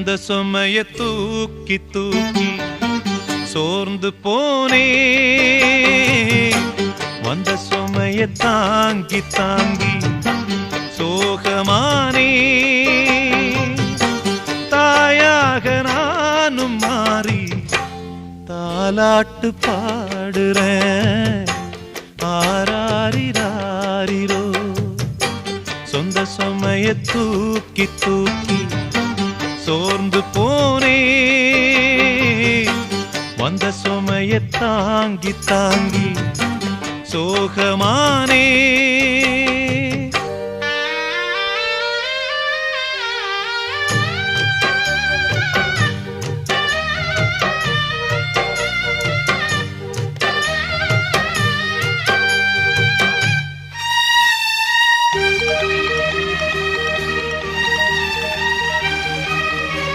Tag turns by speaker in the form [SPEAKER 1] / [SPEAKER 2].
[SPEAKER 1] இந்த சுமைய தூக்கி தூக்கி சோர்ந்து போனே, வந்த சுமைய தாங்கி தாங்கி சோகமானே. தாயாக நானும் மாறி தாலாட்டு பாடுறேன். ஆராரிராரிரோ சொந்த சுமைய தூக்கி தூக்கி சோர்ந்து போனே, வந்த சுமைய தாங்கி தாங்கி சோகமானே.